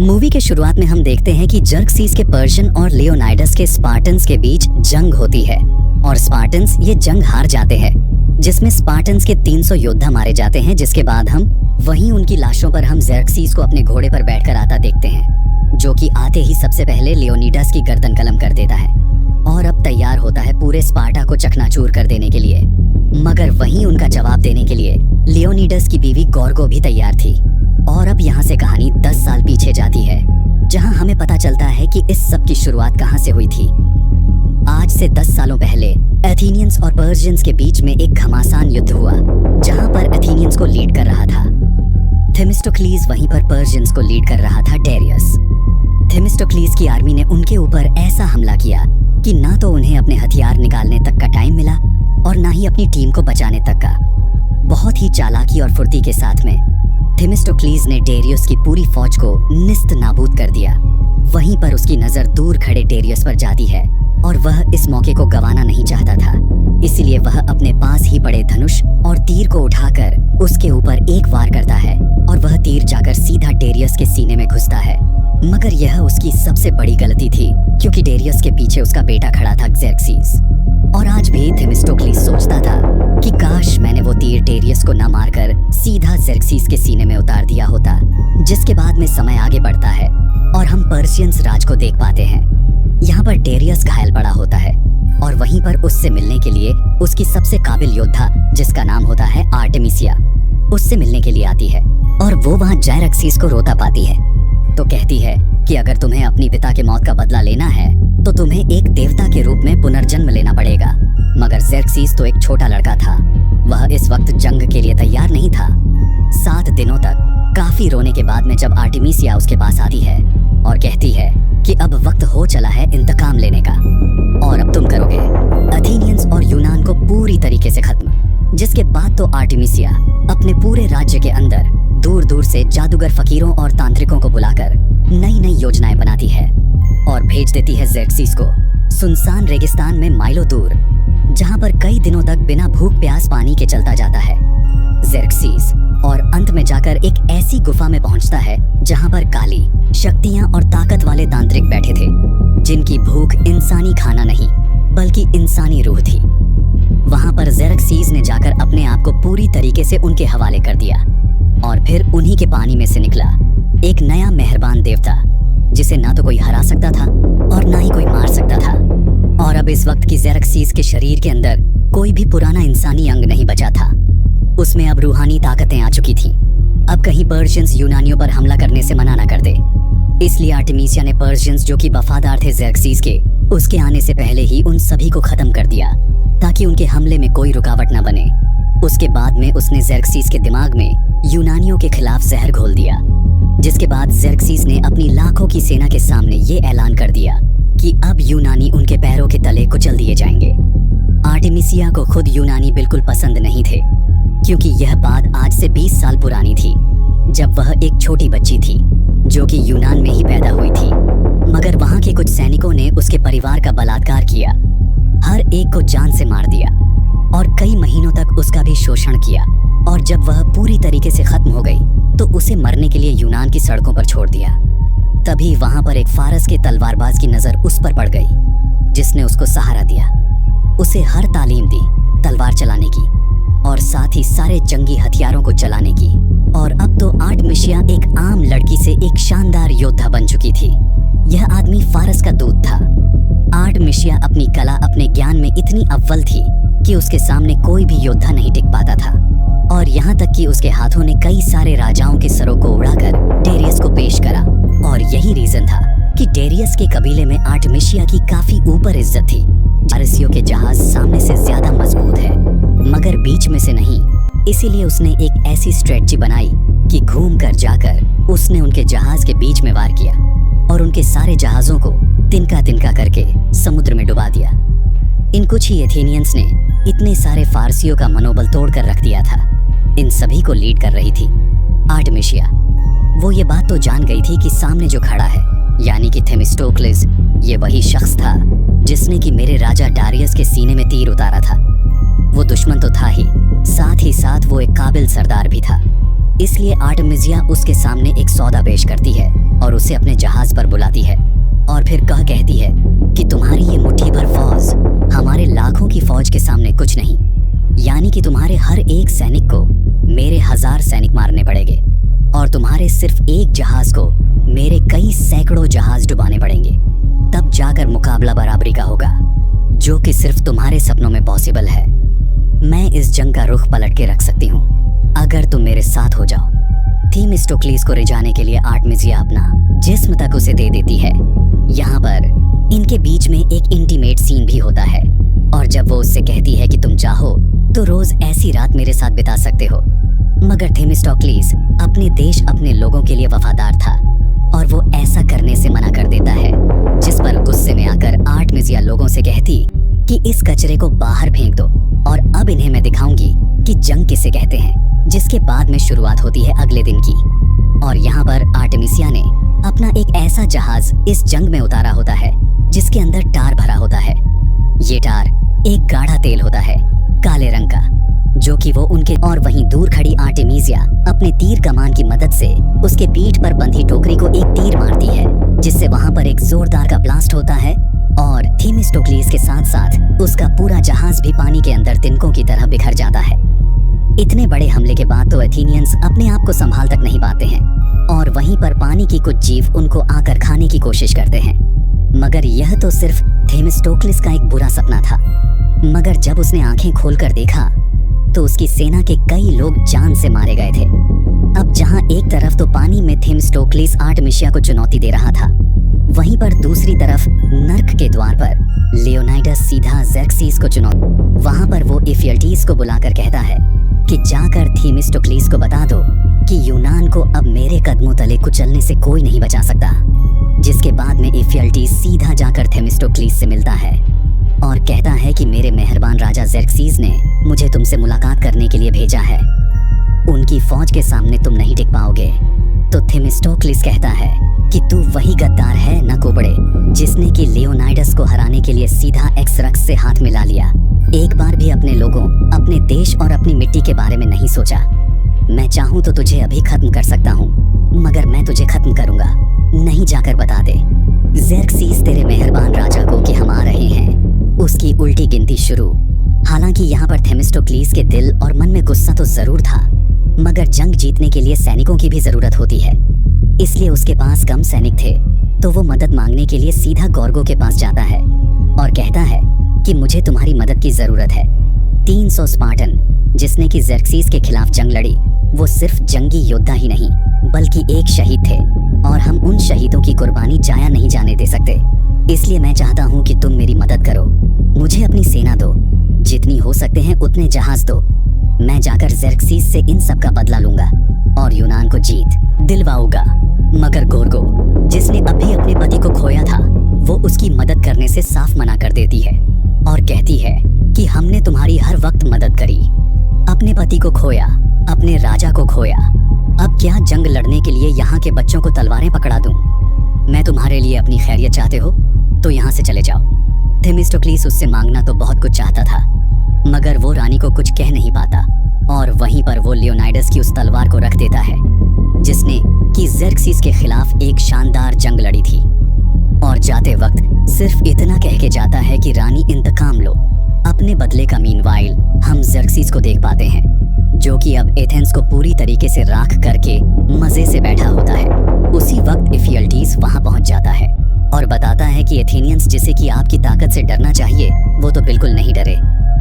Movie के शुरुआत में हम देखते हैं कि जर्क्सीस के पर्शियन और लियोनाइडस के स्पार्टन्स के बीच जंग होती है और स्पार्टन्स ये जंग हार जाते हैं, जिसमें स्पार्टन्स के 300 योद्धा मारे जाते हैं। जिसके बाद हम वहीं उनकी लाशों पर हम जर्क्सीस को अपने घोड़े पर बैठकर आता देखते हैं, जो कि आते ही सबसे पहले लियोनिडास की गर्दन कलम कर देता है और अब तैयार होता है पूरे स्पार्टा को चकनाचूर कर देने के लिए। मगर वहीं उनका जवाब देने के लिए लियोनिडास की बीवी गॉर्गो भी तैयार थी। और अब यहाँ से कहानी 10 साल पीछे जाती है, जहाँ हमें पता चलता है कि इस सब की शुरुआत कहाँ से हुई थी। आज से 10 सालों पहले एथेनियंस और पर्शियंस के बीच में एक घमासान युद्ध हुआ, जहाँ पर एथेनियंस को लीड कर रहा था थेमिस्टोक्लीस, वहीं पर पर्शियंस को लीड कर रहा था डेरियस। थेमिस्टोक्लीस की आर्मी ने उनके ऊपर ऐसा हमला किया कि ना तो उन्हें अपने हथियार निकालने तक का टाइम मिला और ना ही अपनी टीम को बचाने तक का। बहुत ही चालाकी और फुर्ती के साथ में थेमिस्टोक्लीस ने डेरियस की पूरी फौज को निस्त नाबूद कर दिया। वहीं पर उसकी नजर दूर खड़े डेरियस पर जाती है और वह इस मौके को गंवाना नहीं चाहता था। इसलिए वह अपने पास ही पड़े धनुष और तीर को उठाकर उसके ऊपर एक वार करता है और वह तीर जाकर सीधा डेरियस के सीने में घुसता है। मगर यह उसकी सबसे बड़ी गलती थी, क्योंकि डेरियस के पीछे उसका बेटा खड़ा था ज़ेर्क्सीस। और आज भी थेमिस्टोक्लीस सोचता था कि काश मैंने वो तीर डेरियस को न मारकर सीधा ज़ेर्क्सीस के सीने में उतार दिया होता। जिसके बाद में समय आगे बढ़ता है और हम पर्शियंस राज को देख पाते हैं। यहाँ पर डेरियस घायल पड़ा होता है और वहीं पर उससे मिलने के लिए उसकी सबसे काबिल योद्धा, जिसका नाम होता है आर्टेमिसिया, उससे मिलने के लिए आती है और वो वहाँ ज़ेर्क्सीस को रोता पाती है। तो कहती है कि अगर तुम्हें अपनी पिता के मौत का बदला लेना है तो तुम्हें एक देवता के रूप में पुनर्जन्म लेना पड़ेगा। मगर ज़ेर्क्सीस तो एक छोटा लड़का था, वह इस वक्त जंग के लिए तैयार नहीं था। 7 दिनों तक काफी रोने के बाद में जब आर्टेमिसिया उसके पास आती है और कहती है कि अब वक्त हो चला है इंतकाम लेने का और अब तुम करोगे एथेनियंस और यूनान को पूरी तरीके से खत्म। जिसके बाद तो आर्टेमिसिया अपने पूरे राज्य के अंदर दूर दूर से जादूगर फकीरों और तांत्रिकों को बुलाकर नई नई योजनाएं बनाती है और भेज देती है ज़ेर्क्सीस को सुनसान रेगिस्तान में माइलों दूर, जहां पर कई दिनों तक बिना भूख प्यास पानी के चलता जाता है ज़ेर्क्सीस। और अंत में जाकर एक ऐसी गुफा में पहुंचता है जहां पर काली शक्तियां और ताकत वाले तांत्रिक बैठे थे, जिनकी भूख इंसानी खाना नहीं बल्कि इंसानी रूह थी। वहां पर ज़ेर्क्सीस ने जाकर अपने आप को पूरी तरीके से उनके हवाले कर दिया और फिर उन्हीं के पानी में से निकला एक नया मेहरबान देवता, जिसे ना तो कोई हरा सकता था और ना ही कोई मार सकता था। और अब इस वक्त की ज़ेर्क्सीस के शरीर के अंदर कोई भी पुराना इंसानी अंग नहीं बचा था, उसमें अब रूहानी ताकतें आ चुकी थीं। अब कहीं पर्शियंस यूनानियों पर हमला करने से मना न कर दे, इसलिए आर्टेमिसिया ने पर्शियंस जो कि वफादार थे ज़ेर्क्सीस के, उसके आने से पहले ही उन सभी को खत्म कर दिया ताकि उनके हमले में कोई रुकावट न बने। उसके बाद में उसने ज़ेर्क्सीस के दिमाग में यूनानियों के खिलाफ जहर घोल दिया। जिसके बाद ज़ेर्क्सीस ने अपनी लाखों की सेना के सामने ये ऐलान कर दिया कि अब यूनानी उनके पैरों के तले कुचल दिए जाएंगे। आर्टेमिसिया को खुद यूनानी बिल्कुल पसंद नहीं थे, क्योंकि यह बात आज से 20 साल पुरानी थी, जब वह एक छोटी बच्ची थी जो कि यूनान में ही पैदा हुई थी। मगर वहाँ के कुछ सैनिकों ने उसके परिवार का बलात्कार किया, हर एक को जान से मार दिया और कई महीनों तक उसका भी शोषण किया। और जब वह पूरी तरीके से खत्म हो गई तो उसे मरने के लिए यूनान की सड़कों पर छोड़ दिया। तभी वहां पर एक फारस के तलवारबाज की नजर उस पर पड़ गई, जिसने उसको सहारा दिया, उसे हर तालीम दी तलवार चलाने की और साथ ही सारे जंगी हथियारों को चलाने की। और अब तो आर्टेमिसिया एक आम लड़की से एक शानदार योद्धा बन चुकी थी। यह आदमी फारस का दूत था। आर्टेमिसिया अपनी कला, अपने ज्ञान में इतनी अव्वल थी कि उसके सामने कोई भी योद्धा नहीं टिक पाता था। और यहाँ तक कि उसके हाथों ने कई सारे राजाओं के सरों को उड़ाकर डेरियस को पेश करा। और यही रीजन था कि डेरियस के कबीले में आर्टेमिसिया की काफी ऊपर इज्जत थी। फारसियों के जहाज सामने से ज्यादा मजबूत है मगर बीच में से नहीं, इसीलिए उसने एक ऐसी स्ट्रेटजी बनाई कि घूम कर जाकर उसने उनके जहाज के बीच में वार किया और उनके सारे जहाजों को तिनका तिनका करके समुद्र में डुबा दिया। इन कुछ ही एथेनियंस ने इतने सारे फारसियों का मनोबल तोड़कर रख दिया था। इन सभी को लीड कर रही थी आर्टेमिसिया। वो ये बात तो जान गई थी कि सामने जो खड़ा है यानी कि थेमिस्टोक्लिस, ये वही शख्स था जिसने कि मेरे राजा डारियस के सीने में तीर उतारा था। वो दुश्मन तो था ही साथ वो एक काबिल सरदार भी था। इसलिए आर्टेमिसिया उसके सामने एक सौदा पेश करती है और उसे अपने जहाज पर बुलाती है और फिर कहती है कि तुम्हारी ये मुट्ठी भर फौज हमारे लाखों की फौज के सामने कुछ नहीं, यानी कि तुम्हारे हर एक सैनिक को मेरे 1000 सैनिक मारने पड़ेंगे और तुम्हारे सिर्फ एक जहाज को मेरे कई सैकड़ों जहाज डुबाने पड़ेंगे, तब जाकर मुकाबला बराबरी का होगा, जो कि सिर्फ तुम्हारे सपनों में पॉसिबल है। मैं इस जंग का रुख पलट के रख सकती हूँ अगर तुम मेरे साथ हो जाओ। थेमिस्टोक्लिस को रिझाने के लिए आर्टेमिसिया अपना जिस्म तक उसे दे देती है। यहाँ पर इनके बीच में एक इंटीमेट सीन भी होता है और जब वो उससे कहती है कि तुम चाहो तो रोज ऐसी रात मेरे साथ बिता सकते हो, मगर थेमिस्टोक्लिस अपने देश अपने लोगों के लिए वफादार था और वो ऐसा करने से मना कर देता है, जिस पर गुस्से में आकर आर्टेमिसिया लोगों से कहती कि इस कचरे को बाहर फेंक दो और अब इन्हें मैं दिखाऊंगी कि जंग किसे कहते हैं, जिसके बाद में शुरुआत होती है अगले दिन की। और यहाँ पर आर्टेमिसिया ने अपना एक ऐसा जहाज इस जंग में उतारा होता है जिसके अंदर टार भरा होता है। ये टार एक गाढ़ा तेल होता है काले रंग का, जो कि वो उनके और वहीं दूर खड़ी आर्टेमिसिया अपने तीर कमान की मदद से उसके पीठ पर बंधी टोकरी को एक तीर मारती है, जिससे वहां पर एक जोरदार का ब्लास्ट होता है और थेमिस्टोक्लिस के साथ साथ उसका पूरा जहाज भी पानी के अंदर तिनकों की तरह बिखर जाता है। इतने बड़े हमले के बाद तो एथेनियंस अपने आप को संभाल तक नहीं पाते हैं और वहीं पर पानी की कुछ जीव उनको आकर खाने की कोशिश करते हैं, मगर यह तो सिर्फ थेमिस्टोक्लिस का एक बुरा सपना था। मगर जब उसने आंखें खोलकर देखा तो उसकी सेना के कई लोग जान से मारे गए थे। अब जहां एक तरफ तो पानी में थेमिस्टोक्लिस आर्टेमिसिया को चुनौती दे रहा था, वहीं पर दूसरी तरफ नर्क के द्वार पर लियोनाइडस सीधा ज़ेर्क्सिस को चुनौती। वहां पर वो इफियल्टीस को बुलाकर कहता है कि जाकर थेमिस्टोक्लिस को बता दो कि यूनान को अब मेरे कदमों तले कुचलने से कोई नहीं बचा सकता। जिसके बाद में इफियल्टीस सीधा जाकर थेमिस्टोक्लिस से मिलता है और कहता है कि मेरे मेहरबान राजा ज़ेर्क्सिस ने मुझे तुमसे मुलाकात करने के लिए भेजा है। उनकी फौज के सामने तुम नहीं टिक पाओगे। तो थेमिस्टोक्लिस कहता है कि तू वही गद्दार है न कोबड़े, जिसने कि लियोनाइडस को हराने के लिए सीधा एक्सरक्स से हाथ मिला लिया, एक बार भी अपने लोगों, अपने देश और अपनी मिट्टी के बारे में नहीं सोचा। मैं चाहूँ तो तुझे अभी खत्म कर सकता हूँ, मगर मैं तुझे खत्म करूंगा, नहीं जाकर बता दे ज़ेर्क्सिस तेरे मेहरबान राजा को कि हम आ रहे हैं। उसकी उल्टी गिनती शुरू। हालांकि यहाँ पर थेमिस्टोक्लिस के दिल और मन में गुस्सा तो जरूर था, मगर जंग जीतने के लिए सैनिकों की भी जरूरत होती है, इसलिए उसके पास कम सैनिक थे तो वो मदद मांगने के लिए सीधा गॉर्गो के पास जाता है और कहता है कि मुझे तुम्हारी मदद की जरूरत है। 300 स्पार्टन जिसने कि ज़ेर्क्सिस के खिलाफ जंग लड़ी, वो सिर्फ जंगी योद्धा ही नहीं बल्कि एक शहीद थे और हम उन शहीदों की कुर्बानी जाया नहीं जाने दे सकते। इसलिए मैं चाहता हूँ कि तुम मेरी मदद करो, मुझे अपनी सेना दो, जितनी हो सकते हैं उतने जहाज दो। मैं जाकर ज़ेर्क्सिस से इन सब का बदला लूंगा और यूनान को जीत दिलवाऊंगा। मगर गोर्गो, जिसने अभी अपने पति को खोया था, वो उसकी मदद करने से साफ मना कर देती है और कहती है कि हमने तुम्हारी हर वक्त मदद करी, अपने पति को खोया, अपने राजा को खोया, अब क्या जंग लड़ने के लिए यहाँ के बच्चों को तलवारें पकड़ा दूं? मैं तुम्हारे लिए अपनी खैरियत चाहते हो तो यहाँ से चले जाओ। थेमिस्टोक्लिस उससे मांगना तो बहुत कुछ चाहता था, मगर वो रानी को कुछ कह नहीं पाता और वहीं पर वो लियोनाइडस की उस तलवार को रख देता है जिसने कि ज़ेर्क्सिस के खिलाफ एक शानदार जंग लड़ी थी। और जाते वक्त सिर्फ इतना कह के जाता है कि रानी इंतकाम लो, अपने बदले का। मीनवाइल हम ज़ेर्क्सिस को देख पाते हैं जो कि अब एथेंस को पूरी तरीके से राख करके मजे से बैठा होता है। उसी वक्त इफियल्टीस वहां पहुंच जाता है और बताता है कि एथेनियंस, जिसे कि आपकी ताकत से डरना चाहिए, वो तो बिल्कुल नहीं डरे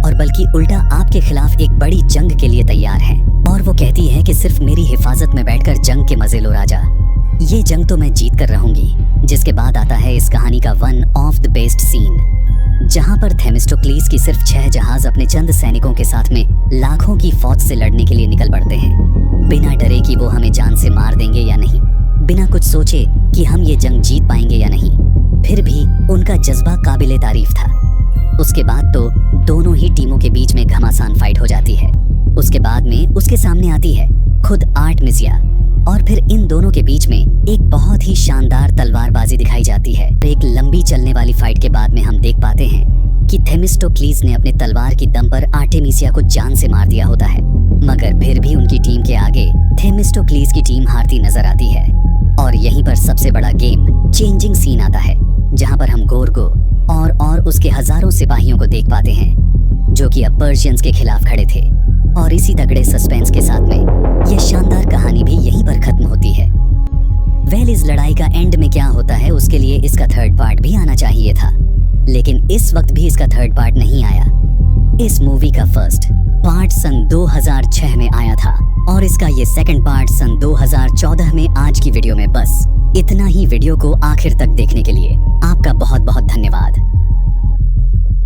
और बल्कि उल्टा आपके खिलाफ एक बड़ी जंग के लिए तैयार हैं। और वो कहती है कि सिर्फ मेरी हिफाजत में बैठकर जंग के मजे लो राजा, ये जंग तो मैं जीत कर रहूंगी। जिसके बाद आता है इस कहानी का one of the best scene, जहां पर थेमिस्टोक्लिस की सिर्फ 6 जहाज अपने चंद सैनिकों के साथ में लाखों की फौज से लड़ने के लिए निकल पड़ते हैं, बिना डरे कि वो हमें जान से मार देंगे या नहीं, बिना कुछ सोचे कि हम ये जंग जीत पाएंगे या नहीं। फिर भी उनका जज्बा काबिले तारीफ था। उसके बाद तो दोनों ही टीमों के बीच में घमासान फाइट हो जाती है। उसके बाद में उसके सामने आती है खुद आर्टेमिसिया और फिर इन दोनों के बीच में एक बहुत ही शानदार तलवारबाजी दिखाई जाती है। एक लंबी चलने वाली फाइट के बाद में हम देख पाते हैं कि थेमिस्टोक्लिस ने अपने तलवार की दम पर आर्टेमिसिया को जान से मार दिया होता है, मगर फिर भी उनकी टीम के आगे थेमिस्टोक्लिस की टीम हारती नजर आती है। और यहीं पर सबसे बड़ा गेम चेंजिंग सीन आता है, जहां पर हम गोरगो और उसके हजारों सिपाहियों को देख पाते हैं जो कि अब पर्शियंस के खिलाफ खड़े थे। और इसी तगड़े सस्पेंस के साथ में यह शानदार कहानी भी यहीं पर खत्म होती है। वेल, इस लड़ाई का एंड में क्या होता है उसके लिए इसका थर्ड पार्ट भी आना चाहिए था, लेकिन इस वक्त भी इसका थर्ड पार्ट नहीं आया। इस मूवी का फर्स्ट पार्ट सन 2006 में आया था और इसका ये सेकंड पार्ट सन 2014 में। आज की वीडियो में बस इतना ही। वीडियो को आखिर तक देखने के लिए आपका बहुत बहुत धन्यवाद।